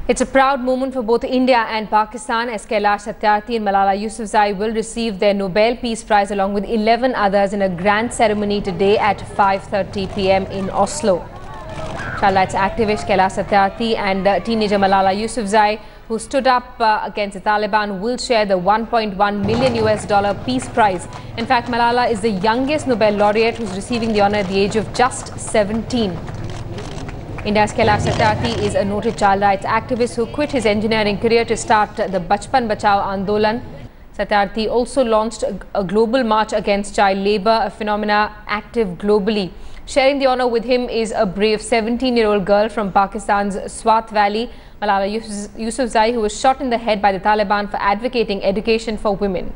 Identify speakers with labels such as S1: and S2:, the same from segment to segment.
S1: It's a proud moment for both India and Pakistan as Kailash, Satyarthi and Malala Yousafzai will receive their Nobel Peace Prize along with 11 others in a grand ceremony today at 5:30 p.m. in Oslo. Child rights activist Kailash Satyarthi and teenager Malala Yousafzai, who stood up against the Taliban, will share the $1.1 million Peace Prize. In fact, Malala is the youngest Nobel laureate who's receiving the honor at the age of just 17. India's Kailash Satyarthi is a noted child rights activist who quit his engineering career to start the Bachpan Bachao Andolan. Satyarthi also launched a global march against child labour, a phenomena active globally. Sharing the honour with him is a brave 17-year-old girl from Pakistan's Swat Valley, Malala Yousafzai, who was shot in the head by the Taliban for advocating education for women.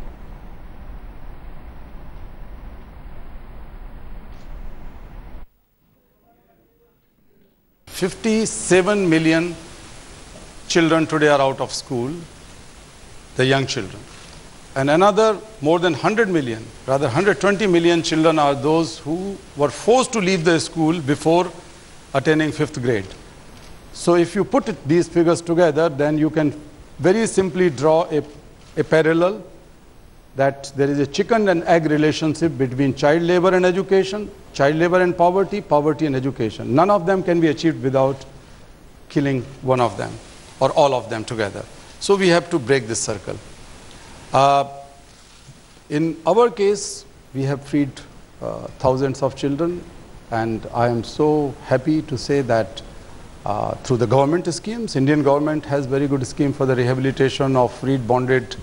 S2: "57 million children today are out of school, the young children. And another more than 100 million, rather 120 million children are those who were forced to leave the school before attaining 5th grade. So if you put these figures together, then you can very simply draw a parallel that there is a chicken and egg relationship between child labor and education, child labor and poverty, poverty and education. None of them can be achieved without killing one of them or all of them together. So we have to break this circle. In our case, we have freed thousands of children, and I am so happy to say that through the government schemes, Indian government has very good scheme for the rehabilitation of freed bonded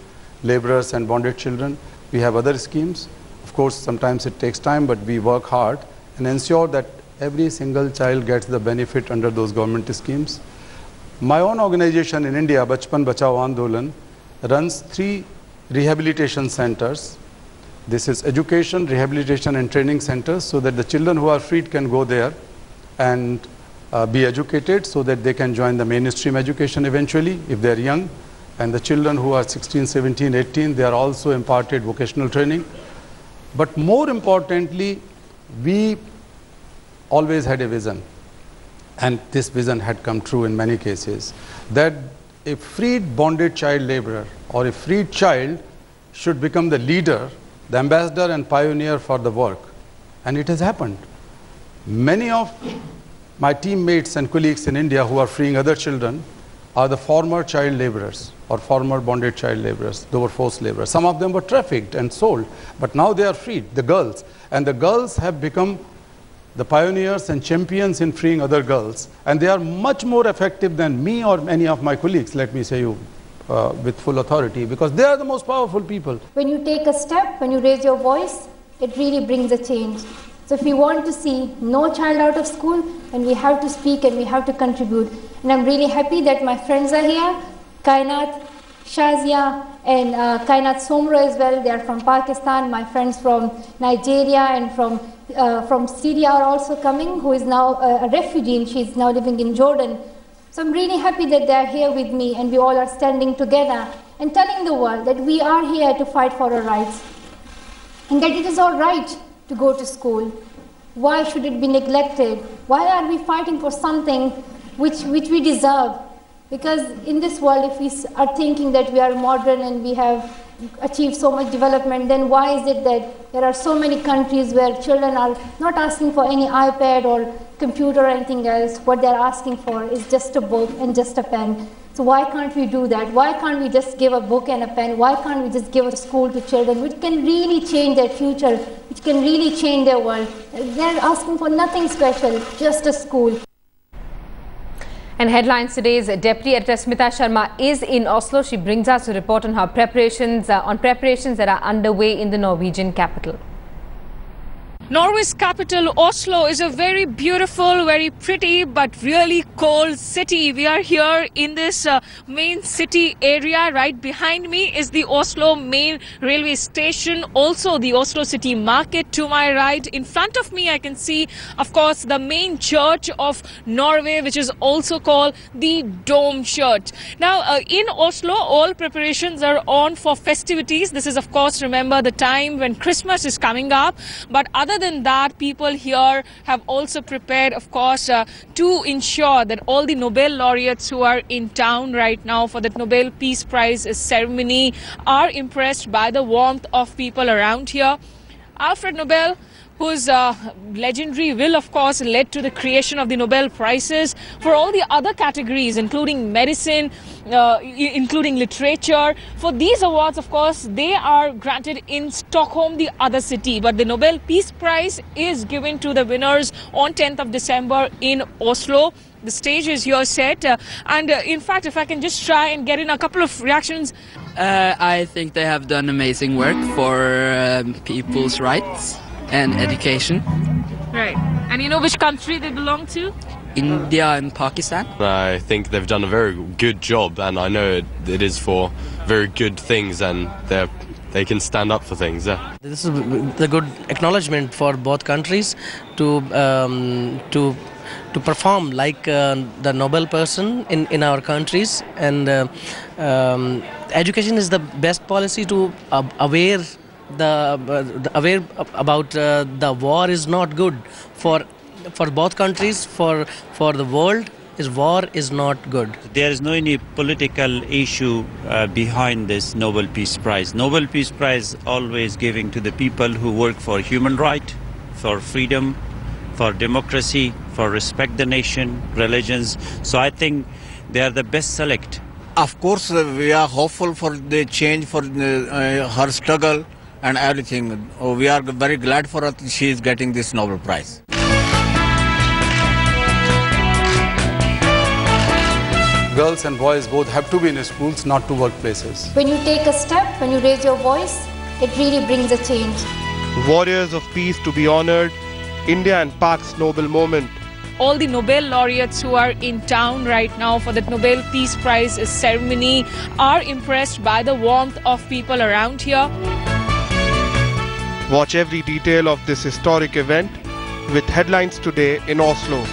S2: laborers and bonded children. We have other schemes. Of course, sometimes it takes time, but we work hard and ensure that every single child gets the benefit under those government schemes. My own organization in India, Bachpan Bachao Andolan, runs 3 rehabilitation centers. This is education, rehabilitation and training centers, so that the children who are freed can go there and be educated so that they can join the mainstream education eventually if they are young. And the children who are 16, 17, 18, they are also imparted vocational training. But more importantly, we always had a vision, and this vision had come true in many cases, that a freed bonded child laborer or a freed child should become the leader, the ambassador and pioneer for the work. And it has happened. Many of my teammates and colleagues in India who are freeing other children are the former child laborers or former bonded child laborers. They were forced laborers. Some of them were trafficked and sold, but now they are freed, the girls. And the girls have become the pioneers and champions in freeing other girls. And they are much more effective than me or many of my colleagues, let me say you with full authority, because they are the most powerful people.
S3: When you take a step, when you raise your voice, it really brings a change. So if we want to see no child out of school, then we have to speak and we have to contribute. And I'm really happy that my friends are here, Kainat, Shazia and Kainat Somro as well. They are from Pakistan. My friends from Nigeria and from Syria are also coming, who is now a refugee and she's now living in Jordan. So I'm really happy that they are here with me and we all are standing together and telling the world that we are here to fight for our rights and that it is all right to go to school. Why should it be neglected? Why are we fighting for something which we deserve? Because in this world, if we are thinking that we are modern and we have achieved so much development, then why is it that there are so many countries where children are not asking for any iPad or computer or anything else? What they're asking for is just a book and just a pen. So why can't we do that? Why can't we just give a book and a pen? Why can't we just give a school to children, which can really change their future, which can really change their world? They're asking for nothing special, just a school.
S1: And headlines today's Deputy Editor Smita Sharma is in Oslo. She brings us a report on how preparations that are underway in the Norwegian capital.
S4: Norway's capital, Oslo, is a very beautiful, very pretty, but really cold city. We are here in this main city area. Right behind me is the Oslo main railway station, also the Oslo city market to my right. In front of me, I can see, of course, the main church of Norway, which is also called the Dome Church. Now, in Oslo, all preparations are on for festivities. This is, of course, remember the time when Christmas is coming up, but other other than that, people here have also prepared, of course, to ensure that all the Nobel laureates who are in town right now for the Nobel Peace Prize ceremony are impressed by the warmth of people around here. Alfred Nobel, whose legendary will, of course, led to the creation of the Nobel Prizes for all the other categories, including medicine, including literature. For these awards, of course, they are granted in Stockholm, the other city. But the Nobel Peace Prize is given to the winners on 10th of December in Oslo. The stage is here set. In fact, if I can just try and get in a couple of reactions.
S5: I think they have done amazing work for people's rights and education.
S4: Right. And you know which country they belong to?
S5: India and Pakistan.
S6: I think they've done a very good job, and I know it is for very good things, and they can stand up for things. Yeah.
S7: This is the good acknowledgement for both countries to perform like the Nobel person in our countries, and education is the best policy to aware about the war is not good for both countries, for the world. War is not good.
S8: There is no any political issue behind this Nobel Peace Prize. Nobel Peace Prize always giving to the people who work for human right, for freedom, for democracy, for respect the nation, religions. So I think they are the best select.
S9: Of course, we are hopeful for the change, for her struggle and everything. We are very glad for her. She is getting this Nobel Prize.
S2: Girls and boys both have to be in schools, not to workplaces.
S3: When you take a step, when you raise your voice, it really brings a change.
S10: Warriors of peace to be honored, India and Pak's Nobel moment.
S4: All the Nobel laureates who are in town right now for the Nobel Peace Prize ceremony are impressed by the warmth of people around here.
S10: Watch every detail of this historic event with headlines today in Oslo.